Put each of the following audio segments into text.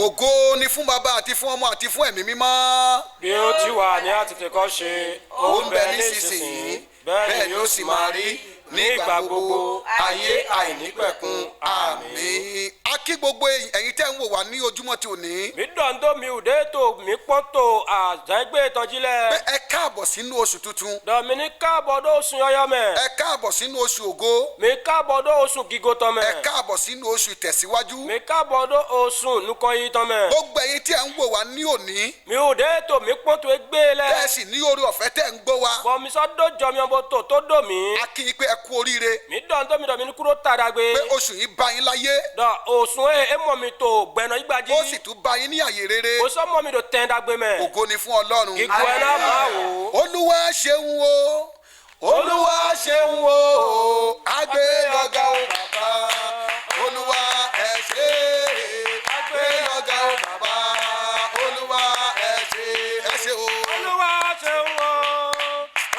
ògo ni fún bàbá àti fún ọmọ àti fún ẹ̀mí mímọ́. bí ó ti wà ní àtètèkọ́ṣe ó ń bẹ nísinsìnyí bẹ́ẹ̀ ni ó sì máa rí nígbà gbogbo ayé àìnípẹ̀kun. àmín. a kí gbogbo ẹ̀yin tẹ́ ń wò wá ní ojúmọ́ ti òní. mi dọ̀ndó mi ò dé tó mi pọ́n tó àjẹgbé ìtọ́jílẹ̀. pé ẹ káàbọ̀ sínú oṣù tuntun. dọ̀mí ní káàbọ̀ dó oṣù yọyọ mẹ́. ẹ káàbọ̀ sínú oṣù ògo. mi káàbọ̀ dó oṣù gígó tán mẹ́. ẹ káàbọ̀ sínú oṣù ìtẹ̀síwájú. mi káàbọ̀ dó oṣù nukọ̀yí tán mẹ́. gbogbo ẹ̀yin tí ẹ ń wò wá ní òní. mi ò dé tó mi pọ́n tó gbé lẹ̀. tẹ́ ẹ sì ní oore ọ̀fẹ́ tẹ́ ń gbọ́ wa. bọ̀ mi sọ dójọ́ mi ọmọ tó dò mí. a kí yín pé ẹ kú oríire. mi dọ̀ndó mi dọ̀ mi ní kúrò tàdàgbé. pé oṣù yìí bá yín láyé. dọ̀ oṣù ẹ̀ mọ̀ mi tó gbẹ̀nà ìgbàjì. ó sì tún bá yín ní àyè rere. oṣù mọ̀ mi tó tẹ́ dàgbé mẹ́. ògo ni fún ọlọ́run. kíkú ẹ̀ náà máa wò. olúwa ṣeun o olúwa ṣeun o agbé lọ́gà o bàbá olúwa ẹ ṣé agbé lọ́gà o bàbá olúwa ẹ ṣé o. olúwa ṣeun o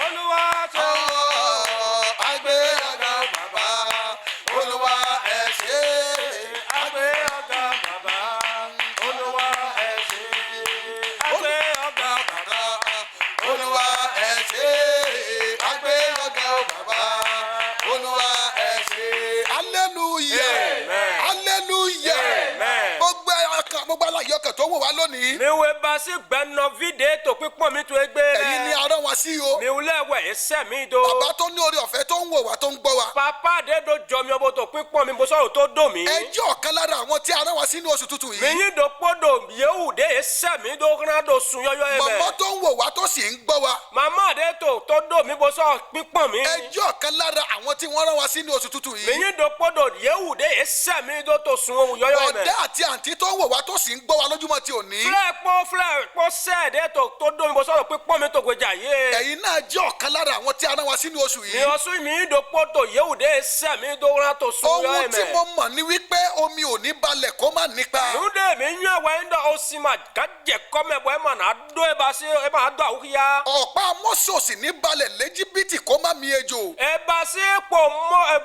olúwa ṣeun o agbé lọ́gà o bàbá olúwa ẹ ṣé agbé ọ̀gá bàbá olúwa ẹ ṣé agbé ọ̀gá bàbá olúwa ẹ ṣé agbé lọ́gà o bàbá olúwa ẹ ṣé. hallelujah Amen. hallelujah Amen. gbogbo aláyọ̀ ọkàn tó wò wá lónìí. mi wé basi gbẹnọ fídíò tó pípọ́n mi tó gbé ẹ̀yin ni rẹ̀ arán wa sí o. mi wúlẹ̀ wẹ̀ ẹsẹ̀ mi do bàbá tó ní oore ọ̀fẹ́ tó ń wò wá tó ń gbọ́ wa. papa de do jọ mi ọbọ tó pípọ́n mi bó sọ̀rọ̀ tó dò mí ẹ jẹ́ ọ̀kan lára àwọn tí arán wa sí ní oṣù tuntun mi yìí. yín do kpọ́dọ̀ yéwù de ẹsẹ̀ mi do kúnná do sun yọyọ yẹ màmá mẹ́ tó ń wò wá tó sì ń gbọ́ wa. màmá de tó dò mí bó sọ̀rọ̀ pípọ́n mi ẹ jẹ́ ọ̀kan lára àwọn tí wọ́n rán wa sí ní oṣù tuntun mi yìí. yín do kpọ́dọ̀ yéwù de ẹsẹ̀ mi do tó sun yọyọ yẹ mẹ́. ọ̀dẹ́ àti àǹtí tó ń wò wá tó sì ń gbọ́ wa lójúmọ́ ti òní. filẹ kpọ sẹẹdẹ tó domi bó sọ̀rọ̀ pípọ́n mi tó gbèjà yé. ẹ̀yin náà jẹ́ ọ̀kan lára àwọn tí arán wa sí ní oṣù mi yìí. ọsùn mi do kpọ́dọ̀ yéwù de ẹsẹ̀ mi do kúnná tó sun yọyọ yẹ ohun tí mẹ́. mo mọ̀ ni wípé omi ò ní balẹ̀ kó má nípa. nude mi nyɔ wa yin dɔ o si ma ka jɛ kɔmɛ bɔ e ma na do e ba se e ma do awuya. ọ̀pá Mósè ò sì ní balẹ̀ lẹ́jíbítì kó má mi ejò. e ba se kpo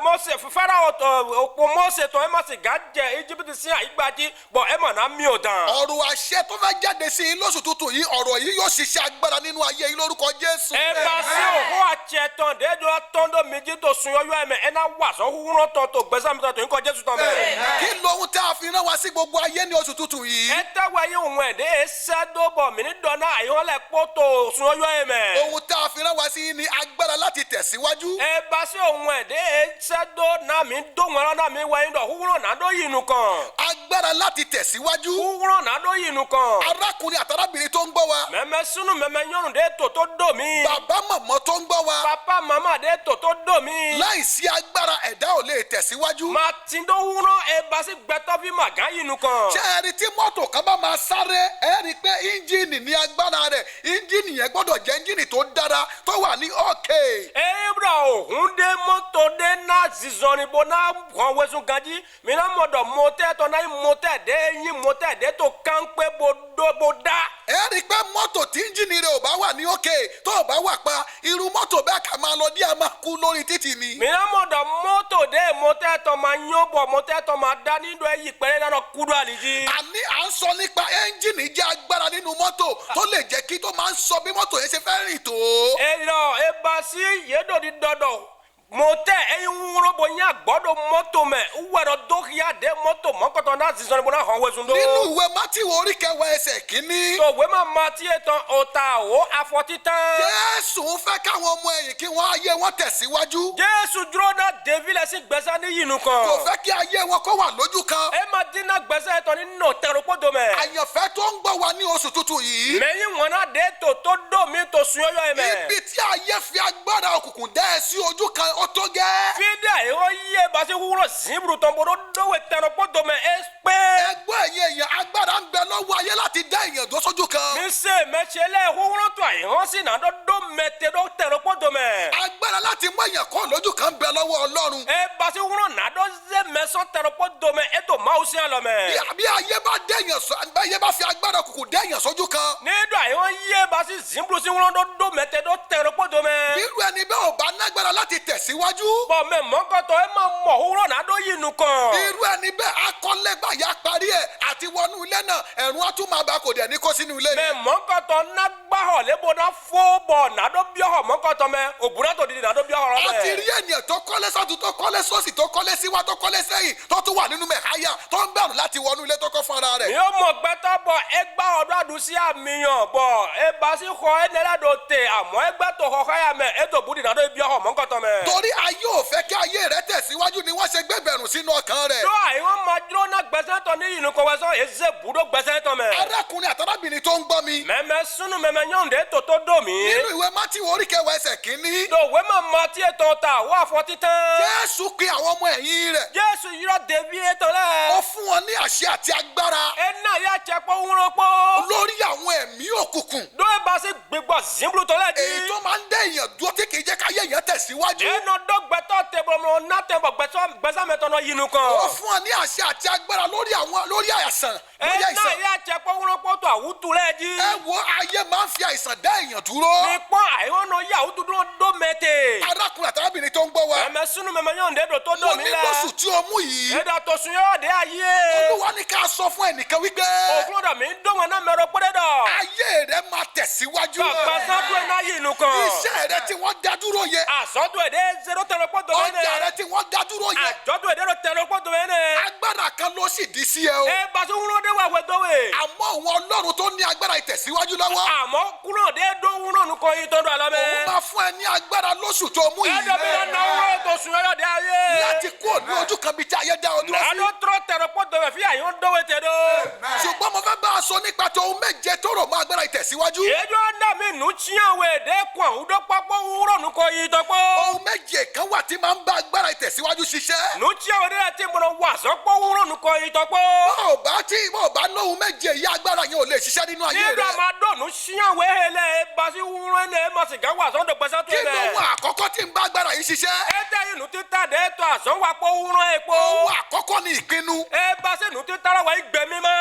mɔse fɛrɛ o kpo mɔse tɔ e ma se ka jɛ ejibiti si ayigbaji bɔn e ma na mi o dan. ọ̀rọ̀ àṣẹ tó fẹ́ jáde sí i lóṣù tuntun yìí ọ̀rọ̀ yìí yóò ṣiṣẹ́ agbára nínú ayé yìí lórúkọ Jésù. e ba se o ko a cɛ tɔn de do tɔn do méjì tó sun yɔyɔ yɛ mɛ e na wa sɔ wúrɔ tɔ tó gbɛsɛ mi tɔ tó n kɔ Jésù tɔ mɛ. kí lohun tá a fi rán wa sí gbogbo ayé ní oṣù tuntun yìí. e tɛ wa ye òun ɛ de e sɛ do bɔ mi ni dɔ na ayi wɔn lɛ kpɔ tó sun yɔyɔ yɛ mɛ. ohun tá a fi rán wa sí ni agbára láti tẹ̀síwájú. e ba se òun ɛ de e sɛ do na mi do ŋɔrɔ na mi wa yin dɔ wúrɔ na do yinu kan. agbára láti tẹ̀síwájú. wúrọ̀ náà ló yìnbọn kan. arákùnrin àtàrábìnrin tó ń gbọ́ wa. mẹ́mẹ́ sunu mẹ́mẹ́ nyɔnu de tó dò mí. bàbá màmá tó ń gbọ́ wa. papa mama de tó dò mí. láìsí agbára ẹ̀dá ò lè tẹ̀síwájú. ma ti do wúrọ̀ ẹ bá sí gbẹtọ́ bí ma gán yìnbọn kan. ṣé ẹ rí tí mọ́tò kan bá máa sáré ẹ rí i pé íńjìnì ní agbára rẹ̀ íńjìnì yẹn gbọ́dọ̀ jẹ́ íńjìnì tó dára tó wà ní òkè. ebra òhun de mọ́tò de na zizɔni bo na hɔn wẹ̀sùn ganji mina mọ̀dọ̀ mọ́tẹ́ tọ́ náà mọ́tẹ́ de yín mọ́tẹ́ de tó kánpé bo da. ẹ rí i pé mọ́tò tí íńjìnì rẹ̀ ò bá wà ní òkè tó ò bá wà pa irú mọ́tò bẹ́ẹ̀ kà máa lọ díẹ̀ máa kú lórí títì ni. mina mọ̀dọ̀ mọ́tò de mọ́tẹ́ tọ́ ma yán bọ̀ mọ́tẹ́ tọ́ ma da nínú ẹ̀yìn pẹ̀lẹ́ náà kúrò àlìjí. àní à ń sọ nípa ẹ́ńjìnì jẹ́ agbára nínú mọ́tò tó lè jẹ́ kí tó máa ń sọ bí mọ́tò yẹn ṣe fẹ́ rìn tó. èlò ebasi yédòdì dọdọ mọtẹ ẹyin wúro bo yín àgbọdọ mọ́tò mẹ wẹrọ dókìá dé mọ́tò mọkàntán náà sísọ níbo náà hàn wẹsùn tó. nínú ìwé Mátíù orí kẹwàá ẹsẹ̀ kínní. tòwé máa ma tiẹ̀ tán ọ̀tà ó afọtítán. Jésù ń fẹ́ káwọn ọmọ ẹ̀yìn kí wọ́n ayé wọn tẹ̀síwájú. jésù dúró náà dèbí lẹ́sìn gbẹ́sẹ̀ ní yìnyín kan. kò fẹ́ kí ayé wọn kó wà lójú kan. ẹ máa dín náà gbẹ́sẹ̀ tán nínú tẹ̀rọ̀pọ̀dọ̀ mẹ́. àyànfẹ́ tó ń gbọ́ wa ní oṣù tuntun yìí. mẹ́yìn wọn náà dé tó dò mí tó sun yọ́yọ́ yẹn mẹ́. ibi tí ayé fi agbára òkùnkùn dẹ́ ẹ sí ojú kan ó tó gẹ́. fídíà yìí wọ́n yí ẹ bá sí wúrọ̀ ziburu tán bọ́dọ̀ dọ́wọ́ tẹ̀rọ̀pọ̀dọ̀ mẹ́ ẹ pé. ẹgbẹ́ ẹ̀yìn èèyàn agbára ń bẹ lọ́wọ́ ayé láti dá èèyàn dó sójú kan. mi se mẹ́tsẹ̀lẹ̀ wúrọ̀ tó àyè hàn sí náà dọ́ mẹ́tẹ̀ dọ́ tẹ̀rọ̀pọ̀dọ̀ mẹ́. agbára láti mú èèyàn kọ́ lójú kan ń bẹ lọ́wọ́ Ọlọ́run. ẹ bá sí wúrọ̀ náà dọ́ zẹ́ mẹ́sàn tẹ̀rọ̀pọ̀dọ̀ mẹ́ ẹ tó máa sí àlọ́ mẹ́. bí ayé bá dé èèyàn sọ ayé bá fi agbára òkùnkùn dé èèyàn sójú kan. nídọ̀ àyè wọ́n yí ẹ bá sí ziburu sí wúrọ̀ dọ́ mẹ́tẹ̀ dọ́ tẹ̀rọ̀pọ̀dọ̀ mẹ́. irú ẹni ẹni bẹ́ẹ̀ ò bá nágbára láti tẹ̀síwájú. bọ̀ mẹ́ mọ́kọ́tọ̀ ẹ máa mọ̀ òwúrọ̀ náà dó yìí nùkàn. irú ẹni bẹ́ẹ̀ akọ́lẹ́gbà yá parí ẹ̀ àti wọnú ilé náà ẹ̀rùn á tún máa bá kò dẹ̀ ní kó sínú ilé mẹ́ yìí. mọ́kọ́tọ̀ nágbàhọ̀ lébodà fóbọ̀ náà dó bíọ̀họ̀ mọ́kọ́tọ̀ mẹ́ òbúrẹ́ tó didi náà dó bíọ̀họ̀ rọ a ti mẹ́. rí ènìyàn tó kọ́lé sọ́tún tó kọ́lé sósì tó kọ́lé síwá tó kọ́lé sẹ́yìn tó tún wà nínú mẹ̀háyà tó ń bẹ̀rù láti wọnú ilé tó kọ́ fún ara mi rẹ̀. ò mọ̀ gbẹ́tọ̀ bọ̀ ẹgbà ọdún àdùsí àmìyàn bọ̀ ẹ bá sí xɔ ẹ nílẹ̀ dò tè àmọ́ ẹgbẹ́ tó xɔ káyà mẹ́ ẹ tó budi náà dó bíọ̀họ̀ mọ́kọ́tọ̀ mẹ́. torí ayé ò fẹ́ kí ayé rẹ̀ tẹ̀síwájú ni wọ́n ṣe gbé bẹ̀rù sínú ọkàn rẹ̀. tó àyìnwó máa dúró náà gbẹ́sẹ̀ tọ̀ ní yìnyín kọ́ wẹ́sọ̀ èsè bùdó gbẹ́sẹ̀ tọ̀ mẹ́. arákùnrin àtàrábìnrin tó ń gbọ́ mi. mẹ́mẹ́ sunu mẹ́mẹ́ nyɔnde toto do mi. nínú ìwé mátí orí kẹwàá ẹsẹ̀ kínní. dòwe ma ma tiẹ̀ tọ́ ta wà fọ́ títán. jésù pe àwọn ọmọ ẹ̀yìn rẹ̀. jésù yírọ̀ débi ètò ó lẹ̀. fún wọn ní àṣẹ àti agbára ẹ náà yà jẹ́ pé wúrọ̀ pọ̀. lórí àwọn ẹ̀mí òkùnkùn. dóye bá se gbégbọ́ zimbulu tó lẹ̀ di. èyí tó máa ń dé èèyàn dúró tí kì í jẹ́ káyé èèyàn tẹ̀síwájú. ẹnu dó gbẹtọ tẹbọmọ ná tẹbọ gbẹsàmẹtọnọ yinu kan. ó fún wọn ní àṣẹ àti agbára lórí àìsàn. ẹ lórí náà àìsàn. yà jẹ́ pé wúrọ̀ pọ̀ tó àwùtú lẹ̀ di. ẹ wo ayé máa ń fi àìsàn dá èèyàn dúró. mi pọ́n àìwọ́nà yà àwùtú dó mẹ́tẹ̀. arákùnrin àtàrábìnrin tó ń gbọ́ wa. mẹ́mẹ́ sunu mẹ́mẹ́ nyɔnde do tó mo do mi ní lẹ̀. lóṣù tí o mú yìí. ẹ̀dá tó sun yọ̀ de ayé. olúwa ní ká sọ fún ẹnìkan wípé. òkúrò dà mí dóngàn náà mẹ́rọ pẹ́rẹ́ dọ̀. ayé rẹ máa tẹ̀síwájú. gbàgbà sọ́dún ẹ̀ náà yìí nù kan. iṣẹ́ rẹ tí wọ́n dá dúró yẹ. àsọdún ẹ̀ dé zero tẹ̀lé pọ̀ dọ̀ ọjà mẹ́nẹ̀. rẹ tí wọ́n dá dúró yẹ. àjọdún ẹ̀ dé ló tẹ̀lé pọ̀ dọ̀ mẹ́nẹ̀. agbára kan ló sì di sí ẹ o. ẹ bàtú wúlò dé wà wẹ́dọ̀wé. àmọ́ òun ọlọ́run tó ní agbára ìtẹ̀síwájú lọ́wọ́. àmọ́ kúrò dé dó wúlò nù kọ́ yìí tó dọ̀ àlọ́ òun mẹ́. máa fún ẹ ní agbára lóṣù tó mú yìí. ẹ̀dọ̀ mi lọ náwó tó sun yọ̀ de ayé. láti kú òní ojú kan bíi tí ayé dá ọ dúró sí. nàdó tọrọ tẹ̀lé pọ̀ dọ̀ mẹ́ fi àyàn dọ̀wé tẹ̀ dó. ṣùgbọ́n mo fẹ́ bá a sọ nípa tó ohun méje tó rọ̀ mọ́ agbára ìtẹ̀síwájú. èdè ọ̀dà mi nù tíyàwó èdè kàn ọ̀dọ́ pápọ̀ wúrọ̀ nù kọ́ yìí tọ́pọ̀. ohun méje kan wà tí máa ń bá agbára ìtẹ̀síwájú ṣiṣẹ́. nù tíyàwó èdè tí mo lọ wà sọ́pọ̀ wúrọ̀ nù kọ́ yìí tọ́pọ̀. bó o bá lóhun méje yìí agbára yẹn ò lè ṣiṣẹ́ nínú ayé nígbà rẹ. máa dọ̀nù síyàwó ẹ̀hẹ́lẹ̀ basi wúrọ̀ ẹ̀ ma sìgá wà sọ́dọ̀ gbẹ́sẹ̀ tó kí yẹ ló bẹ́ẹ̀. wà àkọ́kọ́ tí ń bá agbára yìí ṣiṣẹ́. ẹ tẹ́ inú títa dẹ́ tó àzọ́ wa pọ̀ wúrọ̀ ẹ̀ pọ̀. ohun àkọ́kọ́ ni ìpinnu. ẹ basi inú títa la wa gbẹ̀mí ma.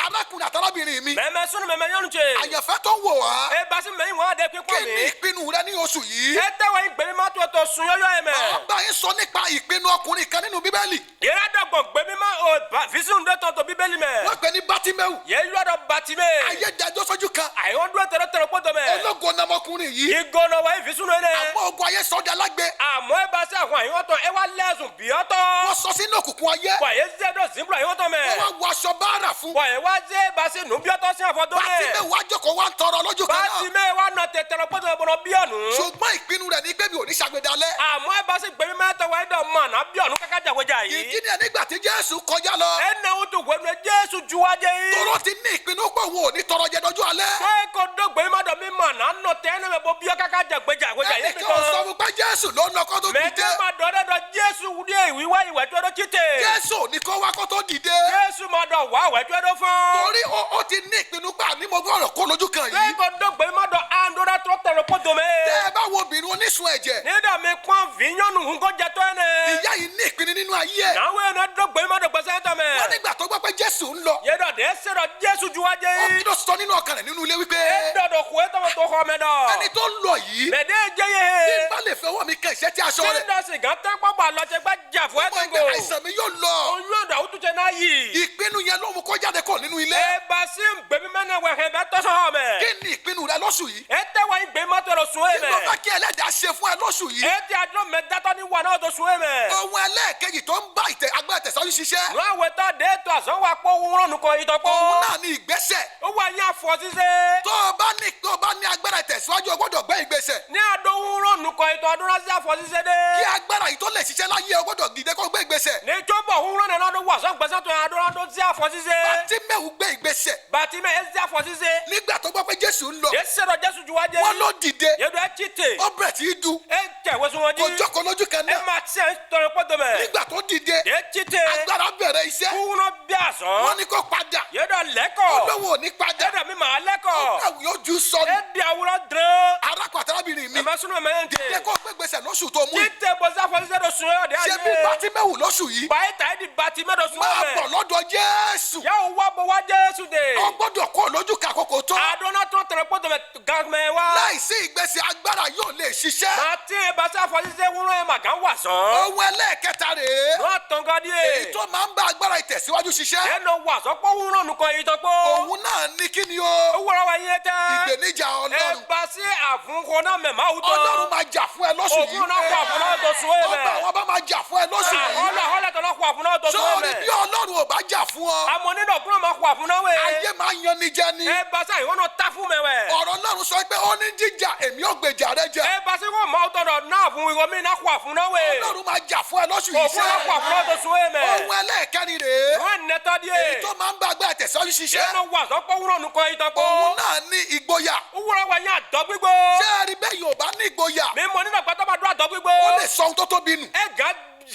arákùnrin àtàlábìnrin mi. mẹ́mẹ́ sunu mẹ́mẹ́ yọ̀nù tse. àyànfẹ́ tó ń wò wá. ẹ basi mẹ́yìn wọn adé kí pípọ̀ ni mi. ìpinnu rẹ ní oṣù yìí. ẹ tẹ́ wa gbẹ̀mí ma tó tó sun yọ́yọ́ ẹ̀ mẹ́. bàbá yín sọ nípa ìpinnu ọkùnrin kan nínú bíbélì. yẹ́rẹ́ dọ̀gbọ̀n gbẹ̀mí ma o fisinu de tọ̀ tó bíbélì mẹ́. wọ́n pè ní bátímẹ́wù. yẹ́ yọ̀dọ̀ bàtìmẹ́. ayé dájọ́ sójú kan. àyọ̀ dúró tẹ̀lé pọ̀tọ̀ mẹ́. ológo namọkùnrin yìí. ìgọ̀nà wa fisinu yẹn dẹ. àmọ́ ogun ayé sọ́jà lágbé. àmọ́ ẹ bá se àwọn àyọ̀ tọ̀ ẹ wá lẹ́sùn bíọ́tọ̀. wọ́n sọ sínú òkùnkùn ayé. wà yé zẹ́dọ̀ zimbula àyọ̀ tọ̀ mẹ́. wọ́n wá wọ aṣọ báárà fún. wà yé wá zẹ́ bá se nù bíọ́tọ̀ sí àfọ̀dọ́ mẹ́. bátímẹ́wù wá jókòó wá ń tọrọ lójú kan náà. bàtìmẹ́ wa nà tẹ̀tẹ̀rẹ̀ pọ̀tọ̀ bọ̀nà bíọ̀nù. ṣùgbọ́n ìpinnu rẹ̀ ní pé mi ò ní ṣàgbédalẹ̀. àmọ́ ẹ bá se gbẹ̀mí mẹ́tọ̀ wáyé dọ̀ mọ̀ nà bíọ̀nù kàkà jàwéjà yìí. ìdí ni nígbà tí jésù kọjá lọ. ẹ náwó tó gbẹ̀mí jésù juwájẹ́ yìí. tọrọ ti ní ìpinnu pé òun ò ní tọrọ jẹ dọjú alẹ́. ṣé kò dó gbẹ̀mí má dọ̀ mí mọ̀ nà nọ tẹ́ ẹ bọ́ bíọ́ kàkà jàwéjà yìí ẹnì kan ò sọ fún pé jésù ló ń lọ kó tó dìde. mẹ́tẹ́ ma dọ̀ dẹ́dọ̀ jésù wúdí ìwíwá ìwẹ̀ tó dọ́ títẹ̀. jésù ní kó wá kó tó dìde. jésù ma dọ̀ wá ìwẹ̀ tó dọ́ fún. torí ó ti ní ìpinnu pé àní mo gbọ́dọ̀ kó lójú kan ṣé yìí. kò dó gbẹ̀mí má dọ̀ àndóra tó tẹ̀lé kó dòmé. tẹ́ ẹ bá wo obìnrin onísun ẹ̀jẹ̀. nígbà mi kún fìyànnù nkó jẹ tó ẹ̀ nẹ. ìyá yìí ní ìpinnu nínú ayé ẹ̀. náwó ẹ̀ náà dó gbẹ̀mí má dọ̀ gbẹ̀sẹ̀ tọ̀ mẹ́. wọ́n nígbà tó gbọ́ pé jésù ń lọ. yé dọ̀ dé sẹ́dọ̀ jésù juwájẹ́ ó yìí. kí ló sọ nínú ọkàn rẹ̀ nínú ilé wípé. ẹ dọ̀dọ̀ kú ẹ tọmọ tó kọ́ mẹ́ dọ̀. ẹni tó ń lọ yìí. mẹ́dẹ́ jẹ́ yé. bí n bá lè fẹ́ wọ́n mi kan ìṣẹ́ tí aṣọ rẹ̀. sẹ́dọ̀ sìgá tẹ́ pọ́pọ́ àlọ́jẹ́ gbá jà fún ẹ ọmọ tó ẹgbẹ́ go. àìsàn mi yóò lọ. oyún ọ̀dọ̀ àwọn tó jẹ náà yìí. ìpinnu yẹn ló mú kó jáde kó nínú ilé. ẹ bá sí gbẹ̀mí mẹ́nà wẹ̀hẹ̀ bẹ́ tọ́sọ̀ hàn mẹ́. kí ni ìpinnu rẹ lóṣù yìí. ẹ tẹ́ wáyé gbẹ̀mí má tọrọ sùn ẹ̀ kí ló mẹ́. fẹ́ kí ẹlẹ́dàá ṣe fún ẹ lóṣù yìí. ẹ ti àdó mẹ́ dátọ́ ní wà náà tó sùn ẹ̀ mẹ́. ohun ẹlẹ́ẹ̀kejì tó ń bá agbára ìtẹ̀síwájú ṣiṣẹ́. nù àwẹ̀ tó dé tó àsán wa pọ̀ wúrọ̀ nù kọ́ ìtọ́pọ̀. òun náà ní ìgbésẹ̀. ó wà ní àfọ̀ ṣíṣe. tó o bá ní agbára ìtẹ̀síwájú o gbọ́dọ̀ gbé ìgbésẹ̀. ní àdó wúrọ̀ nù kọ́ ìtọ́ àdúrà sí àfọ̀ ṣíṣe dé. kí agbára yìí tó lè ṣiṣẹ́ láyé o gbọ́dọ̀ dìde kó gbé ìgbésẹ̀. ní tóbọ̀ wúrọ̀ nínú ọdún wà sọ́n gbẹ́sẹ̀ tó yà àdúrà tó sí àfọ̀ ṣíṣe. Bátíméwù gbé ìgbésẹ̀. bàtìmẹ́ ẹ sí àfọ̀ ṣíṣe. nígbà tó gbọ́ pé jésù ń lọ. yé sẹ́dọ̀ jésù juwájẹ́. wọ́n ló dìde. yédu ẹ ti tè. ó bẹ̀rẹ̀ sí í du. ẹ tẹ̀wé sun wọn jí. kò jókòó lójú kan ẹ náà. máa tiẹ̀ ń tọrọ pọ́tọ́ mẹ́. nígbà tó dìde. yé ti tè. agbára bẹ̀rẹ̀ iṣẹ́. kúrúnà bí àsán. wọ́n ní kó padà. yédu lẹ́kọ̀ọ́. olówó ò ní padà. yédu mi máa lẹ́kọ̀ọ́. ọ̀gá yóò ju sọnù. ẹ di àwòrán dán. arákùnrin àtàlábìnrin mi. ẹ bá sunu mẹ́ ń tè. jẹ́ kó gbé ìgbésẹ̀ lóṣù tó mú. títẹ̀ bọ́sẹ̀ àfọ̀ṣiṣẹ́ dọ̀ sun e de ṣé bí Bátíméwù lóṣù yìí ba eta di Bátímè do sun máa me bọ̀ lọ́dọ̀ Jésù ya o wa bo wa Jésù de ó gbọ́dọ̀ kó lójú kàkókò tó adona to tere po to me gagme wa láìsí ìgbésẹ̀ agbára yóò lè ṣiṣẹ́ ma ti e ba sa fo se wuro e ma kan wa so ohun ẹlẹ́ẹ̀kẹta rèé no tonga di èyí e tó máa ń bá agbára ìtẹ̀síwájú ṣiṣẹ́ e no wa so po wuro nu ko yi to po òun náà ní kí ni o wuro wa yin ta ìgbèníjà e Ọlọ́run ba si afun ko na me ma u to Ọlọ́run máa jà fún ẹ lóṣù yìí òfin náà kó àfun náà tó sun e me ọba àwọn bá máa jà fún ẹ lóṣù yìí ọlọ tó lọ kó àfun náà tó sun e sórí me bí Ọlọ́run ò bá jà fún ọ àmọ́ nínú ọkùnrin máa kó àfun náà we ayé máa yan ni jẹ ni e ba sa ìwọ náà ta fún me we ọ̀rọ̀ Ọlọ́run sọ pé ó ní jíjà èmi ò gbèjà rẹ jẹ e ba si ko ma to do na fún ìwọ mi na kó àfun náà we Ọlọ́run máa jà fún ẹ lóṣù yìí òfin náà kó àfun náà tó sun e me ohun ẹlẹ́ẹ̀kẹrin rèé wọn nẹ tọ́ èyí díẹ̀ tó máa ń bá agbára ìtẹ̀síwájú ṣiṣẹ́ ẹnu wà sọ́pọ̀ wúrọ̀ nù kọ́ ìtàn pọ̀ òun náà ní ìgboyà wúrọ̀ wà yín àdọ́ gbígbó ṣé ẹ rí bẹ́ẹ̀ yóò bá ní ìgboyà mi mọ nínú àgbàdo bá dún àdọ́ gbígbó ó lè sọ ohun tó tóbi nù ẹ gà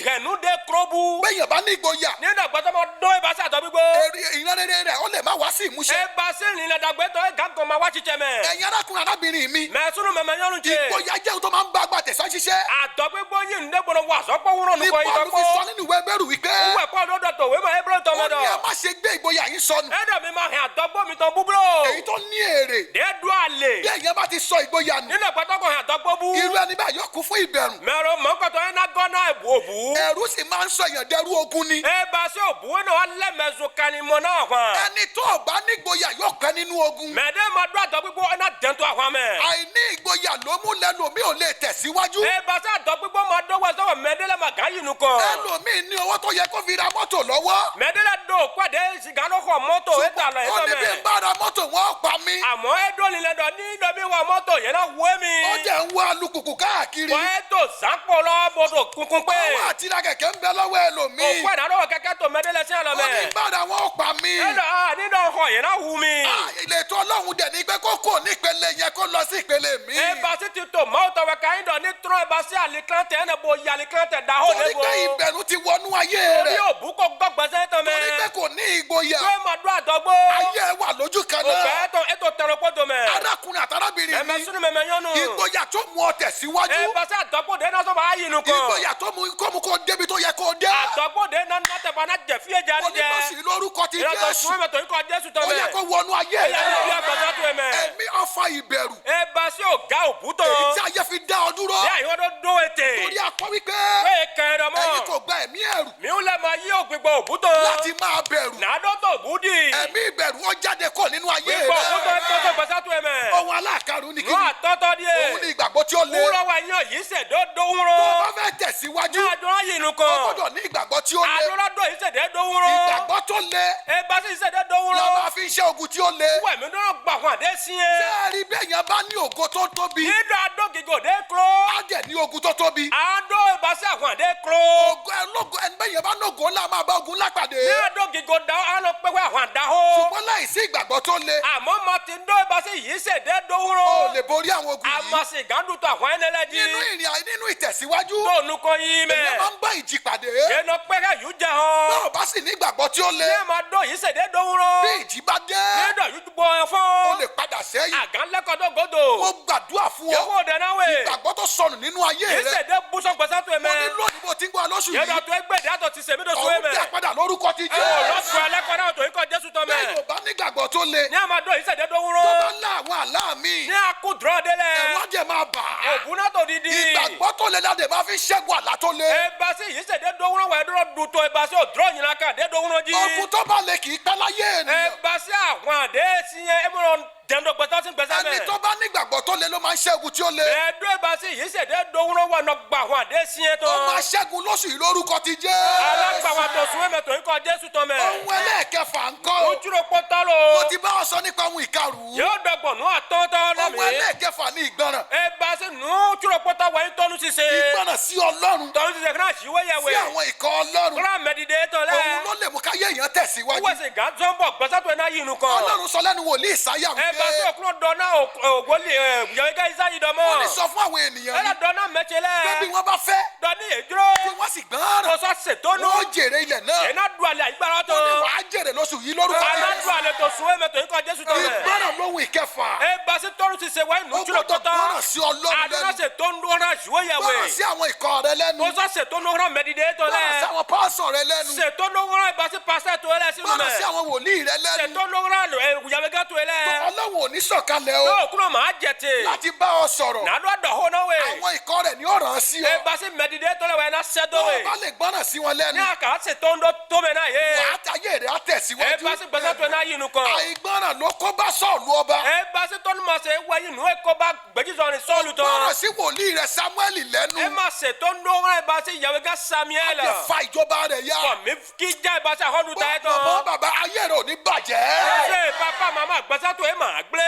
rẹ̀nu dé kúróbù bẹ́ẹ̀ yóò bá ní ìgboyà nínú àgbàdo bá dún ìbáṣẹ àdọ́ gbígbó èrè ìránrere rẹ̀ ó lè má wá sí ìmúṣẹ ẹ bá sí ìrìnlẹ̀ dàgbé tó ẹ gà kàn máa wá ṣiṣẹ́ mẹ́ ẹ̀yin arákùnrin arábìnrin mi mẹ́sùnù mẹ́mẹ́ yọrùn jẹ ìgboyà jẹ́ ohun tó máa ń bá agbára ìtẹ̀síwájú ṣiṣẹ́ àdọ́ gbígbó yìí ń dégbòrò wà sọ́pọ̀ wúrọ̀ nù ní kọ́ ìtàn Pọ́ọ̀lù fi sọ pọ̀ nínú ìwé Hébérù wípé wúwẹ̀ pọ̀ lọ́dọ̀ tó wé mọ̀ ébúrò ó tọmọdọ̀ ní ẹ má ṣe gbé ìgboyà yín sọnù ẹ dẹ̀ mi máa hẹ̀ àdọ́gbó mi tán búburú èyí tó ní èrè déédú àlè bí èèyàn bá ti sọ ìgboyà nù nínú àgbàdo kò hẹ̀ àdọ́gbó bú irú ẹni bẹ́ẹ̀ yóò kún fún ìbẹ̀rù mẹ́rọ mọ́kàtọ̀ ẹ̀ ná gọ́nà ìbòbú ẹ̀rù sì máa ń sọ èèyàn dẹrú ogun ni e ba se obuwe na lẹ́mẹ̀ẹ́sọ kanimọ̀ náà hàn. ẹni tó o bá ní ìgboyà yóò pẹ́ nínú ogun mẹ̀ẹ́dẹ́ ma dún àdọ́ gbígbó ẹ̀ná dẹ́ntọ́ àwọn mẹ́. àìní ìgboyà ló mú lẹ́lòmíì ò lè tẹ̀síwájú e ba se àdọ́ gbígbó ma dọ́wọ́ sọ́wọ́ mẹ̀ẹ́dẹ́ lẹ́ ma gà yìí nù kọ́. ẹlòmíì ní owó tó yẹ kó fi ra mọ́tò lọ́wọ́ mẹ̀ẹ́dẹ́ lẹ́ do pàdé sìgánúkọ̀ mọ́tò e ta lọ ó ẹ̀tọ́ ní bí n mẹ́. bá ra mọ́tò wọn pa mí àmọ́ e dún nílẹ̀ dọ̀ ní dọ̀bí wa mọ́tò yẹn náà wé mi. ó jẹ́ ń wá alùpùpù káàkiri wọ́n e tó sápò lọ bọ́dọ̀ kunkun pé. àwọn àtìrà kẹ̀kẹ́ ń bẹ lọ́wọ́ ẹlòmíì òkú ẹ̀dá lọ́wọ́ kẹ́kẹ́ tó mẹ́ẹ́dẹ́ lẹ́ sí àlọ́ ó ní mẹ́. bá ra wọn pa mí ẹ lọ nínú ọkọ̀ yẹn náà wú mi. ìletò Ọlọ́run dẹ̀ ní pé kó kò ní ìpele yẹn kó lọ sí ìpele mi e ba se ti to mọ́tò wẹ̀ ká yín dọ̀ ní tún ẹ ba se àlìkántẹ̀ ẹ̀ bo yà àlìkántẹ̀ dà ó torí dé bo. pé ìbẹ̀rù ti wọnú ayé orí rẹ̀ òbú kò gbọ́gbẹ́sẹ̀ tán mẹ́. torí pé kò ní ìgboyà tó ma dún àdọ́gbó. ayé wà lójú kan òkè náà ètò tẹ̀rọ pọ́tò mẹ́. arákùnrin àtàrábìnrin ẹ̀mẹ́ mi sunu mẹ́mẹ́ yánu. ìgboyà tó mú ọ tẹ̀síwájú ẹ bá se àdọ́gbó dé náà sọ́ba ayé nu kọ́. ìgboyà tó mú kó débi tó yẹ kó dé àdọ́gbó dé náà tẹ̀ fana jẹ fíye jẹ ní jẹ. onímọ̀sí lórúkọ ti ìrọ̀tọ̀ Jésù sùn mẹ́tọ̀ ikọ̀ Jésù tán ó yẹ mẹ́. kó wọnú ayé ẹ yà ní bí rẹ̀ agbọ̀dọ̀ tó mẹ́. ẹ̀mí ọfà ìbẹ̀rù ẹ bá se ọ̀gá òbú tán. èyí tí ayé fi dá ọ dúró bí àyọ̀ tó dó ètè. torí akọ wípé pé kẹrẹ mọ́. ẹ̀yin kò gba ẹ̀mí ẹ̀rù mi ò lẹ́ máa yí ògbìgbọ̀ òbú tán. láti máa bẹ̀rù nàádọ́tò òbú dì. ẹ̀mí ìbẹ̀rù ó jáde kọ́ nínú ayé gbígbọ̀ òbú tán rẹ̀ tó gbẹ̀sẹ̀ tó mẹ́. ohun aláàkárù ní nù kíni àtọ́tọ́ díẹ̀. òun ní ìgbàgbọ́ tí ó lé wúrọ̀ wa yàn yìí sẹ̀dọ̀ tó dówúrọ̀. bá fẹ́ tẹ̀síwájú ní àdúrà yìí nù ó kan. gbọ́dọ̀ ní ìgbàgbọ́ tí ó lé àdúrà dọ̀ yìí sẹ̀dẹ̀ dówúrọ̀. ìgbàgbọ́ tó lé ẹ bá sì sẹ̀dẹ̀ la dówúrọ̀. máa fi ń ṣe ogun tí ó lé wẹ̀ mí dúró gbà fún àdé sí ẹ. sẹ́ẹ̀rí bẹ́ẹ̀ yẹn bá ní ògo tó tóbi nídò àdógìgò dé kúrò. á dẹ̀ ní ogun tó tóbi àdó ìbáṣẹ́ àwọn àdé kúrò. ògo ẹ lógo ẹni bẹ́ẹ̀ yẹn bá ní ògo ńlá máa bá ogun lápàdé ní àdógìgò dá àlọ́ pẹ́pẹ́ àwọn àdáhó. ṣùgbọ́n láìsí ìgbàgbọ́ tó lé àmọ́ màtí ń dó ìbáṣẹ́ yìí sẹ̀dẹ̀ ó dówúrọ̀. lè borí àwọn ogun yìí àmọ́ sì gàdútò àwọn ẹnẹlẹ́dì. nínú ìtẹ̀síwájú tó nukọ yìí èèyàn mẹ́. máa ń bá ìjì pàdé yẹn lọ pẹ́kẹ́ yìí jẹ́ hàn. báwo bá sì ní ìgbàgbọ́ tí ó lé ní ma dọ̀ yìí sẹ̀dẹ̀ dówúrọ̀. bí ìjì bá dé nídò yìí bọ̀ ẹ̀ ó fún. lè padà sẹ́yìn àgán lẹ́kọ̀ọ́dọ̀ gòdò. mo gbàdúrà fún yẹ ọ kó dẹ̀ náà wẹ̀. ìgbàgbọ́ tó sọnù nínú ayé yìí rẹ sẹ̀dẹ̀ bùsọ̀ gbẹ̀sẹ̀ tó mo ní mẹ́. lónìí bó ti ń gbọ́ lóṣù yẹ yìí dọ̀ tó ẹgbẹ́ dàtọ̀ ti sèmi tó so ọ̀hún mẹ́. dá padà lórúkọ ti ẹ ò Jésù lọ́sùn alẹ́kọ̀ọ́ náà tó ikọ̀ Jésù tọ́ bẹ́ẹ̀ mẹ́. yóò bá nígbàgbọ́ tó lé ní a ma dọ̀ yìí sẹ̀dẹ̀ tó dówúrọ̀. bá lá àwọn àlá mi ní akúdùrọ̀ délẹ̀. ẹ̀rọ jẹ̀ máa bà á ògùn náà tó didi. ìgbàgbọ́ tó lé láti máa fi ṣẹ́gun àlá tó lé ebasi yìí sẹ̀dẹ̀ dówúrọ̀ wẹ̀ dúró dùtò ebasi òdúrọ̀ yìnyín ká dé dówúrọ̀ jí. ogun tó bá lè kì í pẹ́ láyé ènìyàn ebasi àwọn àdé sí yẹn emúrò dẹ̀ndọ̀ gbẹ̀tọ́ sí gbẹ̀sẹ̀ mẹ́. ẹni tó bá nígbàgbọ́ tó lé ló máa ń ṣẹ́gun tí ó lé ẹ̀ẹ́dọ́ ebasi yìí sẹ̀dẹ̀ dówúrọ̀ wẹ̀ nọ gbà àwọn àdé sí yẹn ó máa tán. ṣẹ́gun lóṣù yìí lórúkọ ti alágbàwà Jésù tó sún ẹ̀mẹ̀ tó ikọ̀ Jésù tán mẹ́. ohun ẹlẹ́ẹ̀kẹfà ńkọ́ ojúro pọ́tọ́ mo lo. ti bá ọ sọ nípa ohun ìkarùn-ún yóò dọ̀gbọ̀n nù àtọ́tọ́ ohun lẹ́mìí. ẹlẹ́ẹ̀kẹfà ní ìgbọràn ebasi nù ojúro pọ́tọ́ wẹ̀ ń tọ́nu ṣiṣẹ́. ìgbọràn sí Ọlọ́run tọ́nu ṣiṣẹ́ kí náà ṣíwé yẹ sí wẹ̀. àwọn ikọ̀ Ọlọ́run kúrò àmẹ́dìdé tán òun lẹ́. ló lè mú káyé èèyàn tẹ̀síwájú wọ́n sì gà zọ́nbọ̀ gbẹ́sàtò ẹ̀ náà yìí nù kan. Ọlọ́run sọ lẹ́nu wòlíì Ìsáyà ebasi wípé òkúrò dọ̀nà ògbólì yọ̀ọ́gá isayi dọ̀mọ́. ó ní sọ fún àwọn ènìyàn ẹ̀rọ yìí dọ̀nà mẹ́tẹ́lẹ̀. pé bí wọ́n bá fẹ́ dọ̀ni èdúró. tí wọ́n sì gbọ́ràn kòsọ ṣètọ́nù. wọ́n jèrè ilẹ̀ náà iná du alẹ́ àyígbára tó. ó ní wàá jèrè lóṣù yìí lórúkọ aná Jésù du alẹ́ tó sun ẹ̀mẹ́ tó ikọ̀ Jésù tó mẹ́. ìgbọràn ló ohun ìkẹfà. e basi tọrọ ti se wa ó nu tiro gbọ́dọ̀ tọtọ gbọ́ràn sí Ọlọ́run aduna lẹ́nu. se to ndora juwe gbọ́ràn yawe sí àwọn ikọ̀ rẹ lẹ́nu. to se to ndora medide to gbọ́ràn sí le àwọn pásọ̀ rẹ lẹ́nu. se to ndora basi pastor to le sinu gbọ́ràn sí me àwọn wòlíì rẹ se lẹ́nu. to ndora lo yawe ga to le Ọlọ́run ò ní sọ̀kalẹ̀ o no kuro ma jete láti bá ọ sọ̀rọ̀. na do do ho na we àwọn ikọ̀ rẹ̀ ní ọ̀ràn sí e ọ. basi medide to le we na se do tó o we bá lè gbọ́ràn sí wọn ni lẹ́nu. aka se to ndo to me na ye wàá tayé rẹ̀ á e tẹ̀síwájú. basi basa to na yinu kan àìgbọ́ràn ló kó bá Sọ́ọ̀lù ọba. e basi to ma se wa yinu e ko ba gbejiso ni solu to gbọ́ràn sí wòlíì rẹ̀ Sámúẹ́lì lẹ́nu. e ma se to ndora basi yawe ga Samuel lè fa ìjọba rẹ̀ yá. ko mi ki ja basi ahodu ta e bàbá to bàbá ayé rẹ̀ ò ní bàjẹ́. ṣe papa mama gbasa to e ma gble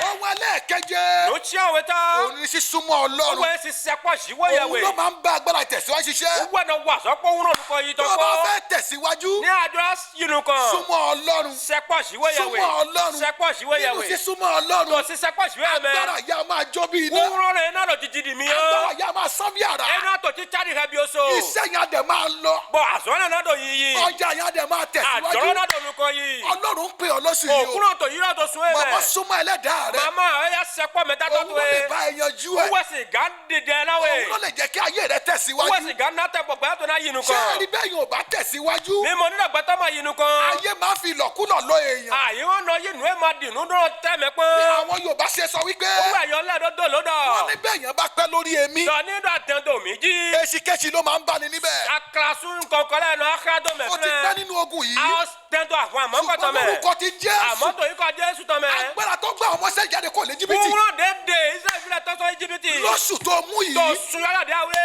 ohun ẹlẹ́ẹ̀keje. no ti awe ta òun ní sísúnmọ́ Ọlọ́run. we si se po si wo òun yawe ló máa ń bá agbára ìtẹ̀síwájú ṣiṣẹ́. we na wa so po wuro ko yi to tó o bá ko fẹ́ tẹ̀síwájú. ni adura yinu kan súnmọ́ Ọlọ́run. se po si wo yawe súnmọ́ Ọlọ́run. se po si wo nínú yawe sísúnmọ́ Ọlọ́run. to si se po si wo me agbára yá máa jó bí iná. wuro re na lo jijidi mi agbára o yá máa sán bí àrá. e na to ti chari ha bi o so iṣẹ́ yẹn á dẹ̀ máa lọ. bo azona na do yiyi ọjà yẹn á dẹ̀ máa ajoro tẹ̀síwájú. na do nu ko yi Ọlọ́run ń pè ọ́ lóṣù yìí o. okuro to yira to sun e bàbá me súnmọ́ ẹlẹ́dàá rẹ̀. mama e ya se po me ta to òun to ló lè e bá ẹ yanjú ẹ̀. we si ga dide na we òun ló lè jẹ́ kí ayé rẹ̀ we tẹ̀síwájú. si ga na te gbogbo to na yinu ṣé kan ẹni bẹ́ẹ̀ yóò bá tẹ̀síwájú. mi mo ni dagba ta ma yinu kan ayé máa fi ìlọ̀kulọ̀ lọ èèyàn. ayi wọn nọ yinu e ma dinu dọrọ tẹ mẹ bí pọn àwọn Yorùbá ṣe sọ wípé. owó ẹyọ lẹdọ tó ló wọ́n ní dọ bẹ́ẹ̀ yẹn bá pẹ́ lórí èmi. tọ ní dọ àtẹndò mi jí èsìkéṣì ló máa ń báni níbẹ̀. akarasu kankan lẹnu akadọ mẹ ó ti pẹ́ fúnẹ nínú ogun yìí. àwọn tẹndọ àwọn àmọkọtọ ṣùgbọ́n mẹ lórúkọ ti Jésù. àmọtò yìí kọ jésù tọ mẹ agbára tó gbà ọmọ sẹ́ jáde kò lè jìbìtì. wúrọ dédé israẹli filẹ tọsọ íjíbítì lóṣù tó mú tó yìí. sunyọlá dé ó awé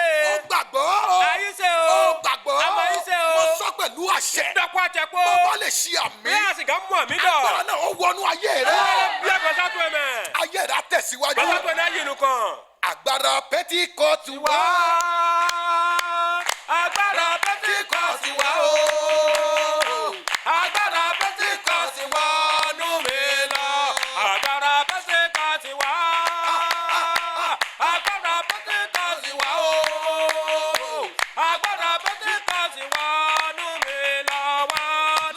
gbàgbọ́. ayé ṣe ó o gbàgbọ́. àmọ́ yìí ṣe mo o sọ pẹ̀lú àṣẹ. dọkọ àtẹkọ bàbá lè ṣe àmì. bí àsìkò mú àmì agbára dọ náà ó wọnú ayé rẹ̀. bí ẹgbẹsà tó ẹ mẹ ayé rẹ̀ á tẹ̀síwájú. gbẹsà tó ẹ náà yìí nìkan. agbára Pẹ́tíkọ́ọ̀tù wá. agbára Pẹ́tíkọ́ọ̀tù wá o agbára Pẹ́tíkọ́ọ̀tù wá nú mi lọ agbára Pẹ́tíkọ́ọ̀tù wá agbára Pẹ́tíkọ́ọ̀tù wá o agbára Pẹ́tíkọ́ọ̀tù wá nú mi lọ wá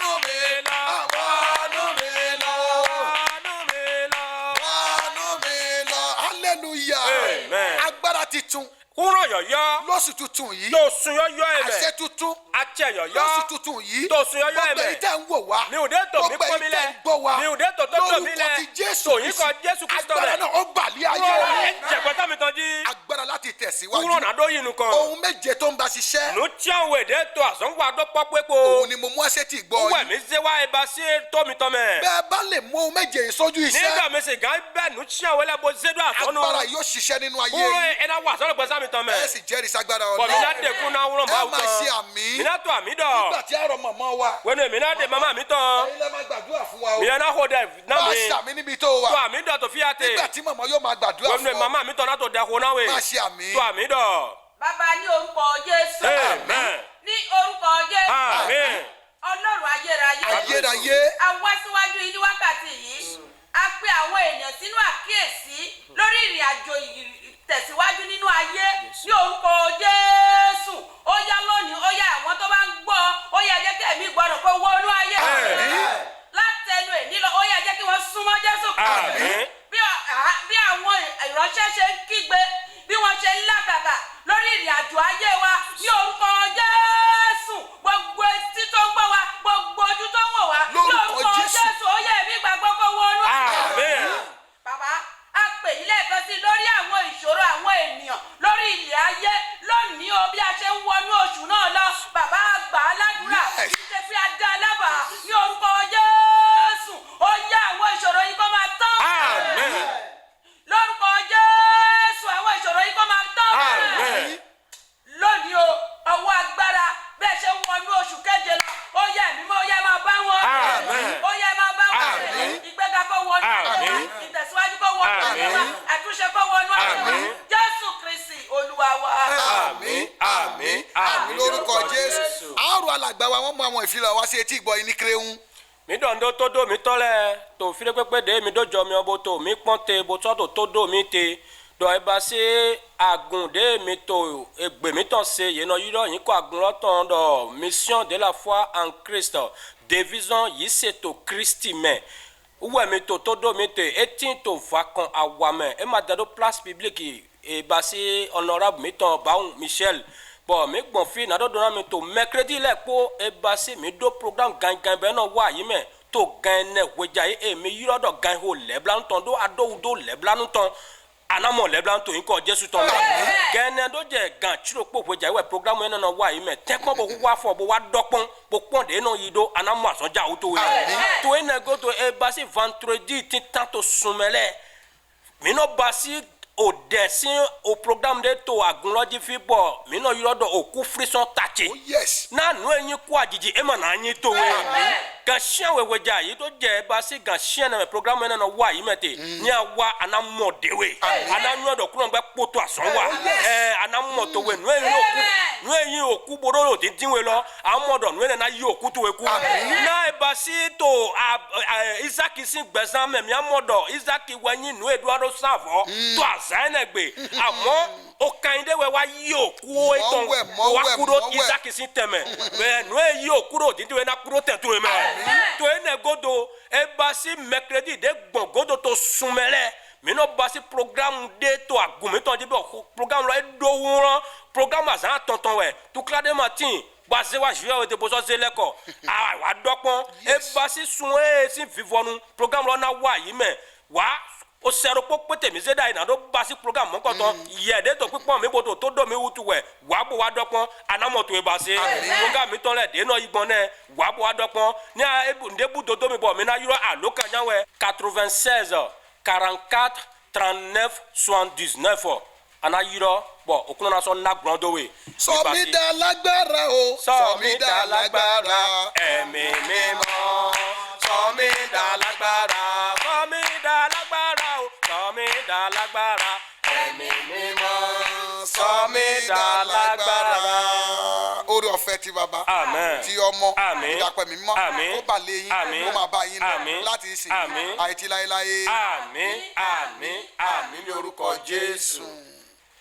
nú mi lọ wá nú mi lọ wá nú mi lọ. wánú mi lọ. hallelujah. Amen. agbára titun. kúrò yọ̀yọ́ lóṣù tuntun yìí. tó sun yọ̀yọ́ àṣẹ ẹ̀mẹ̀ tuntun. àti ẹ̀yọ̀yọ́ lóṣù tuntun yìí. tó sun yọ̀yọ́ gbogbo èyí ẹ̀mẹ̀ tẹ́ ń wò wá. mi ò dé tò mí gbogbo pọ́n èyí mi tẹ́ lẹ̀ ń gbọ́ wá. mi ò dé tò tó tò mí lórúkọ lẹ̀ ti Jésù tòyìn kan Jésù Kristo agbára rẹ̀ náà ó gbàlí ayé kúrò rẹ̀. jẹ̀gbọ́tà mi tán jí agbára láti tẹ̀síwájú. kúrò nàdó yìí nìkan ohun méje tó ń bá ṣiṣẹ́. nù tí àwọn èdè tó àsọ̀ngbà àdọ́pọ̀ pépo òun ni mo mú ẹsẹ̀ tí gbọ́ wẹ̀ yìí. mí ṣe wá ibà sí tómi tọ́mẹ̀ bẹ́ẹ̀ bá lè mú ohun méje yìí sójú iṣẹ́. nígbà mi sì gán bẹ́ẹ̀ nù tí àwọn ẹlẹ́bọ̀ ṣẹ́dọ̀ àsọ̀nù agbára yóò ṣiṣẹ́ nínú ayé kúrò yìí. ẹ̀ná wà sọ̀rọ̀ gbẹ́sà mi tọ́mẹ̀ ẹ sì jẹ́rìí sagbára bọ̀ mi Ọlọ́run. náà dẹ̀kun náà wúrọ̀ bá ẹ wù máa ṣe tán àmì. mi náà tó àmì dọ̀ nígbà tí àrọ̀ mọ̀mọ́ wa. wẹ́nu èmi náà dẹ̀ màmá mi tán ẹ̀yin lẹ́ máa gbàdúrà fún wa o. mi náà hó dẹ̀ náà máa mi ṣàmì níbi tó wà. tó àmì dọ̀ tó fíyà tè nígbà tí mọ̀mọ́ yóò máa gbàdúrà wẹ́nu fún ọ. màmá mi tán náà tó dẹ̀kun náà wẹ̀ máa ṣe àmì. tó àmì dọ̀ Bàbá ní orúkọ Jésù. Amen. Ní orúkọ Jésù. Amen. Ọlọ́run ayérayé. ayérayé. A wá síwájú yín ní wákàtí yìí. A pe àwọn èèyàn sínú àkíyèsí lórí ìrìn àjò ìtẹ̀síwájú nínú ayé ní orúkọ Jésù. Ó yá lónìí, ó yá àwọn tó bá ń gbọ́, ó yá jẹ́ kí ẹ̀mí gbọ́dọ̀ kó wọnú ayé. Látẹnu èní lọ, ó yá jẹ́ kí wọ́n súnmọ́ Jésù Kristi. Àmín. Bí àwọn ìránṣẹ́ ṣe ń kígbe, bí wọ́n ṣe ń làkàkà lórí ìrìn àjò ayé wa ní orúkọ Jésù. Gbogbo etí tó ń gbọ́ wa, gbogbo ojú tó ń wò wá, ní Lórúkọ orúkọ Jésù. Jésù, ó yá ẹ̀mí gbàgbọ́ kó wọnú ayé. Àmín. Bàbá, a pè yín lẹ́ẹ̀kan sí lórí àwọn ìṣòro àwọn ènìyàn lórí ilẹ̀ ayé lónìí o bí a ṣe ń wọnú oṣù náà lọ. Bàbá àgbà aládùúrà Yes. kì í ṣe fi adá alábàá ní orúkọ Jésù. Ó yá àwọn ìṣòro yìí kó máa tán. Àmín. Lórúkọ Jésù àwọn ìṣòro yìí kó máa tán. Àmín. Lónìí o, ọwọ́ agbára bẹ́ẹ̀ ṣe ń wọnú oṣù keje lọ. Ó yá ẹ̀mí mọ́, ó yá máa bá wọn. Àmín. Ó yá máa bá wọn. Àmín. Ìgbéga kó wọnú ayé wa. Àmín. Ìtẹ̀síwájú kó wọnú ayé wa. Àmín. Àtúnṣe kó wọnú ayé wa. Àmín. Jésù Kristi Olúwa wa. àmín àmín àmín lórúkọ Jésù. àárò alàgbà wa wọ́n mú àwọn ìfilọ̀ wá sí etí ìgbọ́ yín ní kéréhùn. mi dɔn tó do mi tɔlɛ tó fi pépé de mi do jɔ mi bo tó mi kpɔn te bo tɔ tó do mi te dɔ eba se agun de mi tó egbe mi tɔn se yen nɔ yirɔ yin kɔ agun lɔ tɔn dɔ mission de la foi en Christ division yi se to Christi mɛ ouais mais to do mais te etin to vacan awame e ma dado place publique e basé honorable meton baon Michel bon me gbon fi na do na me to mercredi le po e basé me do programme gangan be no wa yi me to gan ne weja e me yiro do gan ho le blan ton do ado do le blan ton anamo le blan to nko Jesu ton gan ne do je gan chiro po weja we programme e no wa yi me te kon bo wa fo bo wa dopon bo pon de no yido anamo asonja o to we to e ne go to e basé vendredi tin tanto sumele me no basi au dessin au programme de to agunloji fibo mi no yiro do oku frison tache yes na nu enyin ku ajiji e ma na anyin to we ga hia weweja yi to je ba si ga hia na programme na no wa yi mete ni awa ana mode we ana nu do kuro gbe poto ason wa ana moto we nu enyin oku bororo tintin we lo amodo nu na yi oku to we ku na e ba si to Isaac sin gbezan me mi amodo Isaac wanyin nu eduaro savo to zanegbe amo o kainde we wa yo ku eton wa kuro Isaac sin teme be nu e yo kuro dinti we na kuro tetu me to ene godo e basi mercredi de gbon godo to sumele mi no basi programme de to agumi to di programme lo e do won programme azan tonton we to clade matin basé wa jouer de bozo zeleko wa dopon e basi sun e sin vivonu programme lo na wa yi me wa o sero popo temi zeda ina do basi programme mo koton ye de to pipon mi boto to do mi wutu we wa bo wa dopon anamo to e basi programme mi ton le de no igbon ne wa bo wa dopon ni a ebu ndebu dodo mi bo mi na euro aloka nya we 96 44 39 79 ana euro bo okuno na so na grondo we sọ mi dá lágbára o sọ mi dá lágbára ẹ̀mí mímọ́ sọ mi dá lágbára sọ mi dá lágbára o sọ mi dá lágbára ẹ̀mí mímọ́ sọ mi dá lágbára. orí ọ̀fẹ́ ti bàbá Amen. ti ọmọ Amen. ìdàpọ̀ mímọ́ Amen. kó bà lé yín Amen. kó máa bá yín Amen. lọ láti ìsìn Amen. àìtí láéláé Àmín àmín àmín ní orúkọ Jésù.